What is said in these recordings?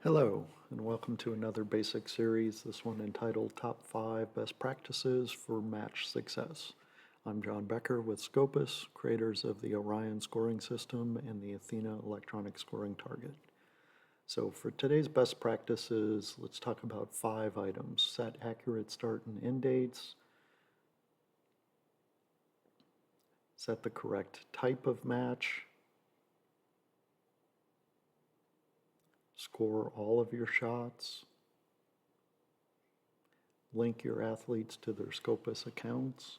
Hello, and welcome to another basic series, this one entitled Top 5 Best Practices for Match Success. I'm John Becker with Scopos, creators of the Orion scoring system and the Athena electronic scoring target. So for today's best practices, let's talk about 5 items. Set accurate start and end dates, set the correct type of match, score all of your shots, link your athletes to their Scopus accounts,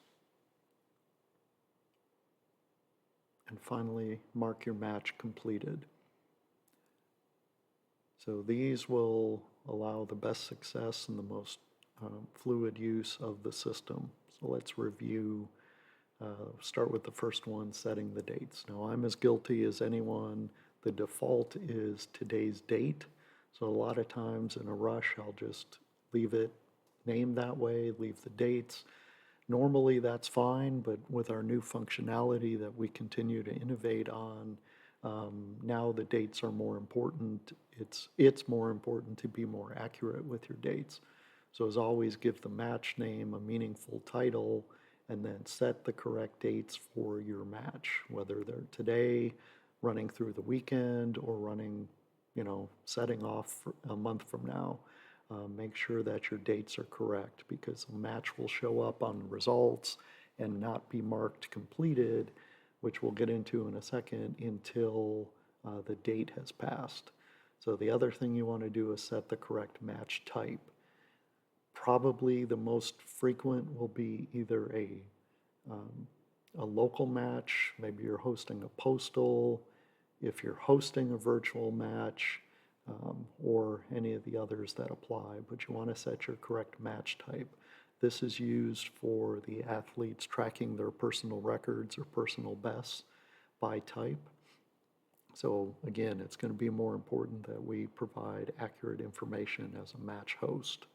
and finally, mark your match completed. So these will allow the best success and the most fluid use of the system. So let's review, start with the first one, setting the dates. Now I'm as guilty as anyone. The default is today's date. So a lot of times in a rush, I'll just leave it named that way, leave the dates. Normally that's fine, but with our new functionality that we continue to innovate on, now the dates are more important. It's more important to be more accurate with your dates. So as always, give the match name a meaningful title and then set the correct dates for your match, whether they're today, running through the weekend, or running, setting off for a month from now. Make sure that your dates are correct because a match will show up on the results and not be marked completed, which we'll get into in a second, until the date has passed. So the other thing you want to do is set the correct match type. Probably the most frequent will be either a local match, maybe you're hosting a postal, if you're hosting a virtual match, or any of the others that apply, but you want to set your correct match type. This is used for the athletes tracking their personal records or personal bests by type. So again, it's going to be more important that we provide accurate information as a match host.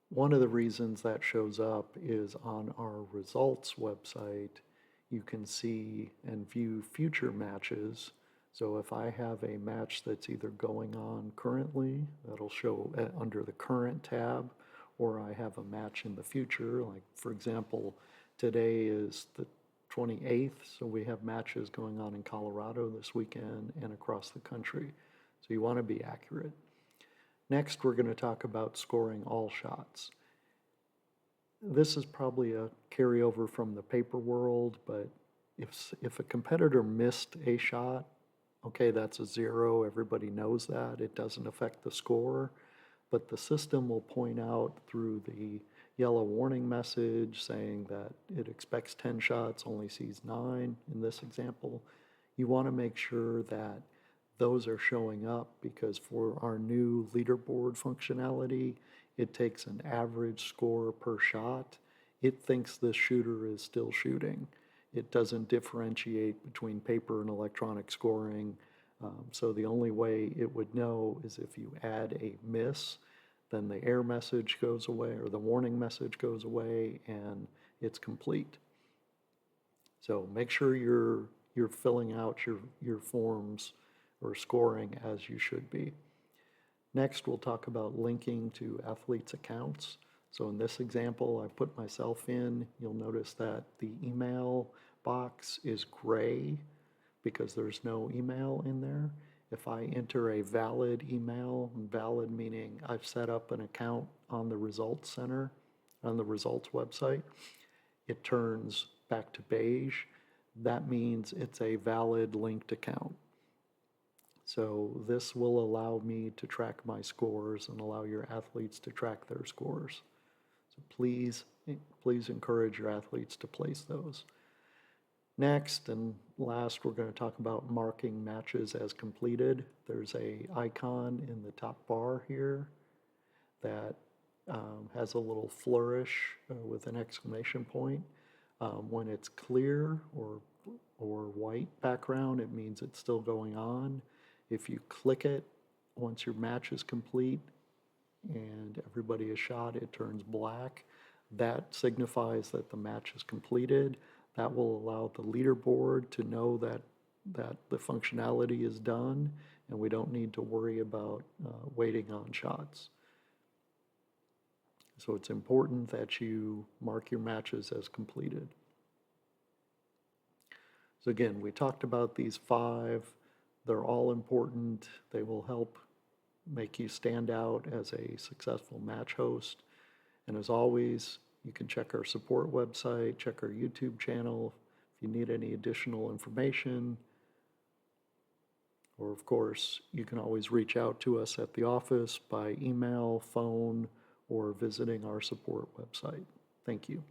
One of the reasons that shows up is on our results website. You can see and view future matches. So if I have a match that's either going on currently, that'll show under the current tab, or I have a match in the future, like for example, today is the 28th, so we have matches going on in Colorado this weekend and across the country. So you want to be accurate. Next, we're going to talk about scoring all shots. This is probably a carryover from the paper world, but if a competitor missed a shot, okay, that's a 0. Everybody knows that. It doesn't affect the score, but the system will point out through the yellow warning message saying that it expects 10 shots, only sees 9 in this example. You want to make sure that those are showing up because for our new leaderboard functionality, it takes an average score per shot. It thinks this shooter is still shooting. It doesn't differentiate between paper and electronic scoring. So the only way it would know is if you add a miss, then the error message goes away or the warning message goes away and it's complete. So make sure you're filling out your forms or scoring as you should be. Next, we'll talk about linking to athletes' accounts. So in this example, I put myself in. You'll notice that the email box is gray because there's no email in there. If I enter a valid email, valid meaning I've set up an account on the Results Center, on the results website, it turns back to beige. That means it's a valid linked account. So this will allow me to track my scores and allow your athletes to track their scores. So please encourage your athletes to place those. Next and last, we're going to talk about marking matches as completed. There's an icon in the top bar here that has a little flourish with an exclamation point. When it's clear or white background, it means it's still going on. If you click it, once your match is complete and everybody is shot, it turns black. That signifies that the match is completed. That will allow the leaderboard to know that that the functionality is done and we don't need to worry about waiting on shots. So it's important that you mark your matches as completed. So again, we talked about these 5. They're all important. They will help make you stand out as a successful match host. And as always, you can check our support website, check our YouTube channel if you need any additional information. Or of course, you can always reach out to us at the office by email, phone, or visiting our support website. Thank you.